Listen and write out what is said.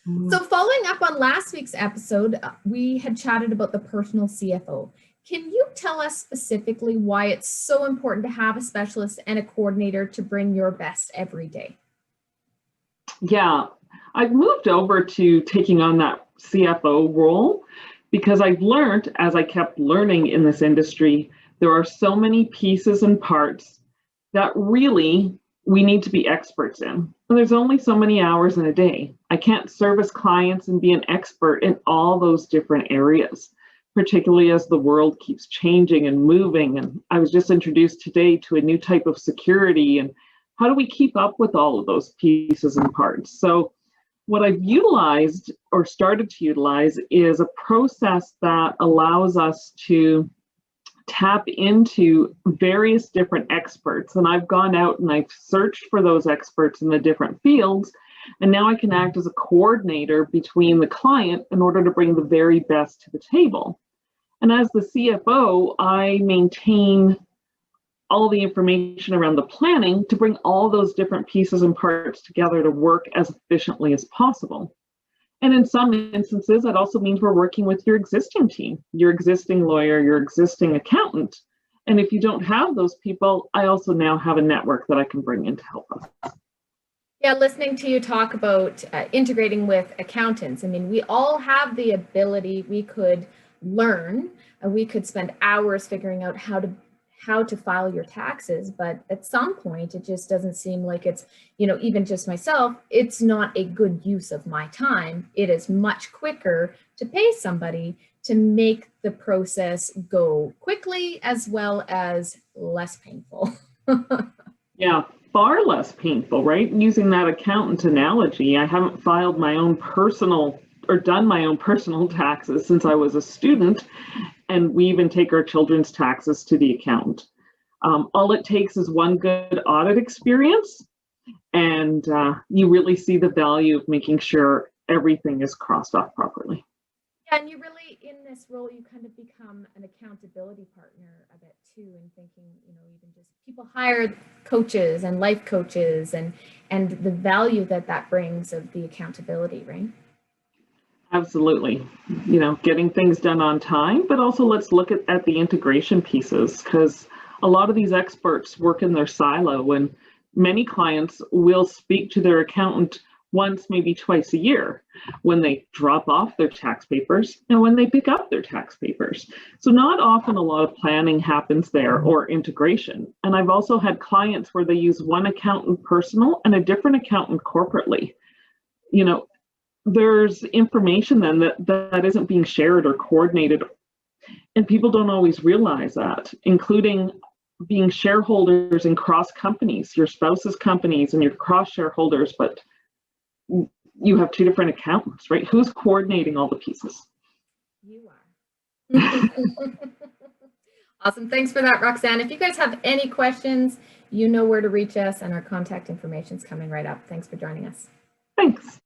So following up on last week's episode, we had chatted about the personal CFO. Can you tell us specifically why it's so important to have a specialist and a coordinator to bring your best every day? Yeah, I've moved over to taking on that CFO role because I've learned, as I kept learning in this industry, there are so many pieces and parts that really we need to be experts in. And there's only so many hours in a day. I can't service clients and be an expert in all those different areas, particularly as the world keeps changing and moving. And I was just introduced today to a new type of security, and how do we keep up with all of those pieces and parts? So what I've utilized or started to utilize is a process that allows us to tap into various different experts. And I've gone out and I've searched for those experts in the different fields. And now I can act as a coordinator between the client in order to bring the very best to the table. And as the CFO, I maintain all the information around the planning to bring all those different pieces and parts together to work as efficiently as possible. And in some instances, that also means we're working with your existing team, your existing lawyer, your existing accountant. And if you don't have those people, I also now have a network that I can bring in to help us. Yeah, listening to you talk about integrating with accountants, I mean, we all have the ability, we could learn, we could spend hours figuring out how to file your taxes, but at some point it just doesn't seem like it's, even just myself, it's not a good use of my time. It is much quicker to pay somebody to make the process go quickly as well as less painful. Yeah, far less painful, right? Using that accountant analogy, I haven't filed my own personal or done my own personal taxes since I was a student, and we even take our children's taxes to the accountant. All it takes is one good audit experience, and you really see the value of making sure everything is crossed off properly. Yeah, and you really, in this role, you kind of become an accountability partner a bit too, and thinking, even just people hire coaches and life coaches, and the value that brings of the accountability, right? Absolutely. Getting things done on time, but also let's look at the integration pieces, because a lot of these experts work in their silo, and many clients will speak to their accountant once, maybe twice a year, when they drop off their tax papers and when they pick up their tax papers. So not often a lot of planning happens there or integration. And I've also had clients where they use one accountant personal and a different accountant corporately. There's information then that isn't being shared or coordinated, and people don't always realize that, including being shareholders in cross companies, your spouse's companies and your cross shareholders, but you have two different accountants, right? Who's coordinating all the pieces? You are. Awesome. Thanks for that, Roxanne. If you guys have any questions, you know where to reach us, and our contact information is coming right up. Thanks for joining us. Thanks.